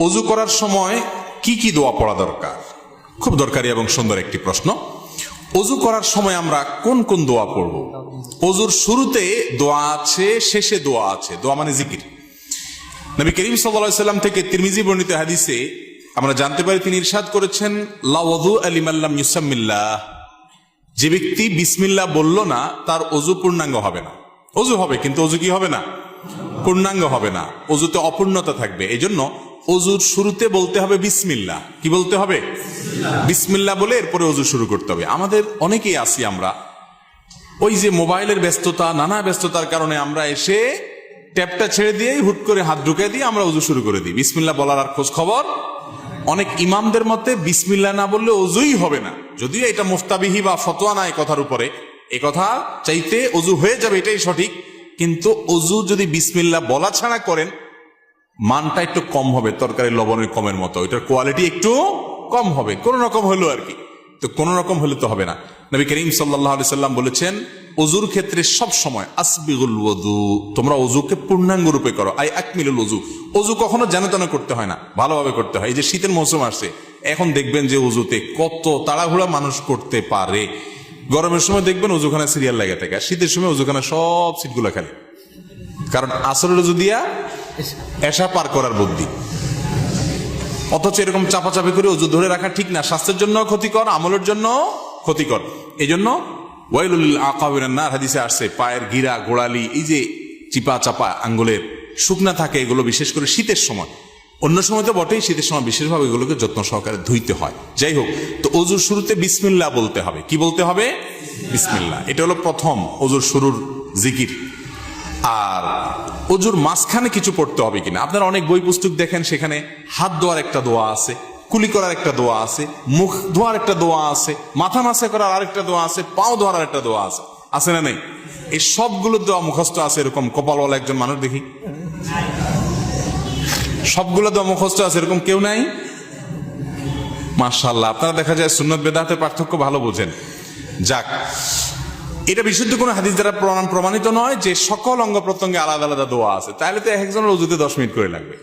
ওযু করার সময় কি কি দোয়া পড়া দরকার? খুব দরকারি এবং সুন্দর একটি প্রশ্ন। ওযু করার সময় আমরা কোন কোন দোয়া পড়ব? ওযুর শুরুতে দোয়া আছে, শেষে দোয়া আছে। দোয়া মানে জিকির। নবী করিম সাল্লাল্লাহু আলাইহি সাল্লাম থেকে তিরমিজি বর্ণিত হাদিসে আমরা জানতে পারি, তিনি ইরশাদ করেছেন, লা ওযু লিমান লাম ইউসাম্মিল্লাহ। যে ব্যক্তি বিসমিল্লাহ বলল না, তার ওযু পূর্ণাঙ্গ হবে না। ওযু হবে কিন্তু ওযু কি হবে না? পূর্ণাঙ্গ হবে না। ওযুতে অপূর্ণতা থাকবে। এজন্য ওযুর শুরুতে বলতে হবে বিসমিল্লাহ। কি বলতে হবে? বিসমিল্লাহ বলে এরপরে ওযু শুরু করতে হবে। আমাদের অনেকেই আছি, আমরা ওই যে মোবাইলের ব্যস্ততা, নানা ব্যস্ততার কারণে আমরা এসে ট্যাপটা ছেড়ে দিয়েই হুট করে হাত ঢুকে দিয়ে আমরা ওযু শুরু করে দিই। বিসমিল্লাহ বলার আর খোঁজ খবর। অনেক ইমামদের মতে বিসমিল্লাহ না বললে ওযুই হবে না। যদিও এটা মুফতাবিহি বা ফতোয়া নাই কথার উপরে, এই কথা চাইতে ওযু হয়ে যাবে এটাই সঠিক, কিন্তু ওযু যদি বিসমিল্লাহ বলা ছাড়া করেন, মানটা একটু কম হবে, তরকারি লবণের কমের মতো, এটার কোয়ালিটি একটু কম হবে। কোন রকম হলো আর কি। তো কোন রকম হলে তো হবে না। নবী করিম সাল্লাল্লাহু আলাইহি সাল্লাম বলেছেন, ওযুর ক্ষেত্রে সব সময় আসবিগুল ওযু, তোমরা ওযুকে পূর্ণাঙ্গ রূপে করো। আই আকমিলুল ওযু। ওযু কখনো যেন তেন করতে হয় না, ভালোভাবে করতে হয়। এই যে শীতের মৌসুম আসছে, এখন দেখবেন যে ওযুতে কত তাড়াহুড়া মানুষ করতে পারে। গরমের সময় দেখবেন ওযুখানা সিরিয়াল লাগে থাকে, আর শীতের সময় ওযুখানা সব সিটগুলো খালি। কারণ আসরের ওযু দিয়া এশা পার করার বুদ্ধি। অথচ এরকম চাপাচাপি করে ওযু ধরে রাখা ঠিক না, স্বাস্থ্যের জন্য ক্ষতিকর, আমলের জন্য ক্ষতিকর। এই জন্য ওয়াইলুল লিল আকাবির মিনান নার হাদিসে আসছে, পায়ের গিরা, গোড়ালি, এই যে চিপা চাপা আঙ্গুলের শুকনা থাকে, এগুলো বিশেষ করে শীতের সময়, অন্য সময় তো বটেই, শীতের সময় বিশেষভাবে এগুলোকে যত্ন সহকারে ধুইতে হয়। যাই হোক, তো ওযুর শুরুতে বিসমিল্লাহ বলতে হবে। কি বলতে হবে? বিসমিল্লাহ। এটা হলো প্রথম ওযুর শুরুর জিকির। আর ওযুর মাঝখানে কিছু পড়তে হবে কিনা, আপনারা অনেক বই পুস্তক দেখেন, সেখানে হাত ধোয়ার একটা দোয়া আছে, কুলি করার একটা দোয়া আছে, মুখ ধোয়ার একটা দোয়া আছে, মাথা মাসা করার আরেকটা দোয়া আছে, পাও ধোয়ার আরেকটা দোয়া আছে। আছে না নেই? এই সবগুলো দোয়া মুখস্থ আছে, এরকম কপালওয়ালা একজন মানুষ দেখি। সবগুলো দোয়া মুখস্থ আছে, এরকম কেউ নাই? মাশাআল্লাহ, আপনারা দেখা যায় সুন্নত বেদাতের পার্থক্য ভালো বোঝেন। যাক, এটা বিশুদ্ধ কোনো হাদিস দ্বারা প্রমাণিত নয় যে সকল অঙ্গ প্রত্যঙ্গে আলাদা আলাদা দোয়া আছে। তাহলে তো একজনের ওযুতে 10 মিনিট করে লাগবে,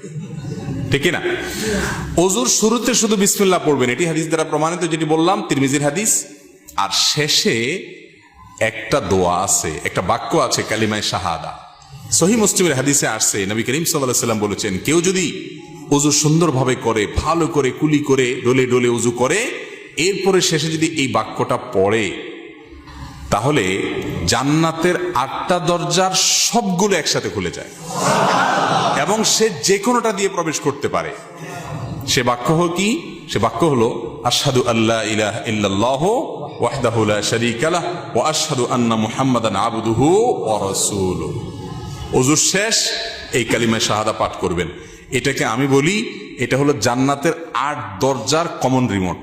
ঠিক না? ওযুর শুরুতে শুধু বিসমিল্লাহ পড়বেন, এটি হাদিস দ্বারা প্রমাণিত, যেটি বললাম তিরমিজির হাদিস। আর শেষে একটা দোয়া আছে, একটা বাক্য আছে, কালিমায়ে শাহাদা। সহিহ মুসলিমের হাদিসে আসছে, নবী করিম সাল্লাল্লাহু আলাইহি সাল্লাম বলেছেন, কেউ যদি ওযু সুন্দরভাবে করে, ভালো করে কুলি করে, ডলে ডলে ওযু করে, এরপরে শেষে যদি এই বাক্যটা পড়ে, তাহলে জান্নাতের 8টা দরজার সবগুলো একসাথে খুলে যায় এবং সে যে কোনোটা দিয়ে প্রবেশ করতে পারে। সে বাক্য হলো কি? সে বাক্য হলো, আশহাদু আল্লা ইলাহা ইল্লাল্লাহু ওয়াহদাহু লা শারীকা লাহু ওয়া আশহাদু আন্না মুহাম্মাদান আবদুহু ওয়া রাসূলুহু। ওযুর শেষ এই কালিমা শাহাদা পাঠ করবেন। এটাকে আমি বলি, এটা হলো জান্নাতের 8 দরজার কমন রিমোট।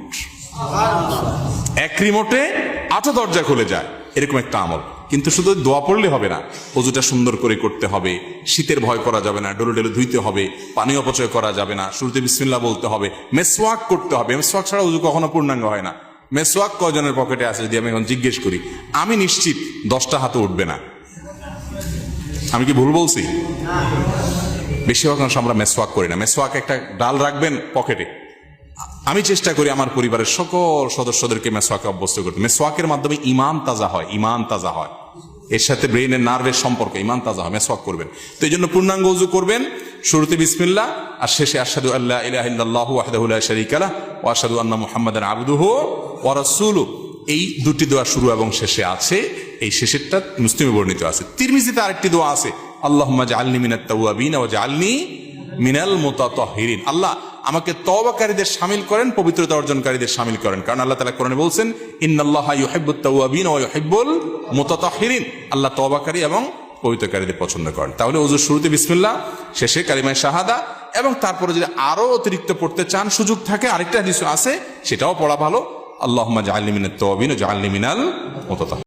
এক রিমোটে 8 দরজা খুলে যায়, এরকম একটা আমল। কিন্তু শুধু দোয়া পড়লে হবে না, ওযুটা সুন্দর করে করতে হবে, শীতের ভয় করা যাবে না, ডলে ডলে ধুইতে হবে, পানি অপচয় করা যাবে না, শুরুতে বিসমিল্লাহ বলতে হবে, মেসওয়াক করতে হবে। মেসওয়াক ছাড়া ওযু কখনো পূর্ণাঙ্গ হয় না। মেসওয়াক কয়জনের পকেটে আছে যদি আমি এখন জিজ্ঞেস করি, আমি নিশ্চিত 10টা হাতে উঠবে না। আমি কি ভুল বলছি? বেশিরভাগ অংশ আমরা মেসওয়াক করি না। মেসওয়াক একটা ডাল রাখবেন পকেটে। আমি চেষ্টা করি আমার পরিবারের সকল সদস্যদেরকে মেসওয়াকে অভ্যস্ত করতে। মেসওয়াকের মাধ্যমে ঈমান তাজা হয়, ঈমান তাজা হয়, এর সাথে ব্রেইনের নার্ভের সম্পর্ক, ঈমান তাজা হয়। মেসওয়াক করবেন। তো এই জন্য পূর্ণাঙ্গ ওযু করবেন, শুরুতে বিসমিল্লাহ আর শেষে আশহাদু আল্লা ইলাহা ইল্লাল্লাহু ওয়াহদাহু লা শারীকা লাহু ওয়া আশহাদু আন্না মুহাম্মাদান আবদুহু ওয়া রাসূলুহু। এই দুটি দোয়া শুরু এবং শেষে আছে। এই শেষেরটা মুসলিমে বর্ণিত আছে। তিরমিজিতে আরেকটি দোয়া আছে, আল্লাহুম্মা জাআলনি মিনাত তাওয়াবিন ওয়া জাআলনি মিনাল মুতাতাহহিরিন। আল্লাহ আমাকে তওবাকারীদের শামিল করেন, পবিত্রতা অর্জনকারীদের শামিল করেন। কারণ আল্লাহ তাআলা কোরআনে বলছেন, ইন্নাল্লাহা ইউহিব্বুত তাওয়াবিন ওয়া ইউহিব্বুল মুতাতাহহিরিন। আল্লাহ তওবাকারী এবং পবিত্রকারীদের পছন্দ করেন। তাহলে ওযুর শুরুতে বিসমিল্লাহ, শেষে কালিমায়ে শাহাদা, এবং তারপরে যদি আরো অতিরিক্ত পড়তে চান, সুযোগ থাকে, আরেকটা হাদিস আছে, সেটাও পড়া ভালো, আল্লাহুম্মা জাআলনি মিনাত তাওয়াবিন ওয়া জাআলনি মিনাল মুতাতাহহিরিন।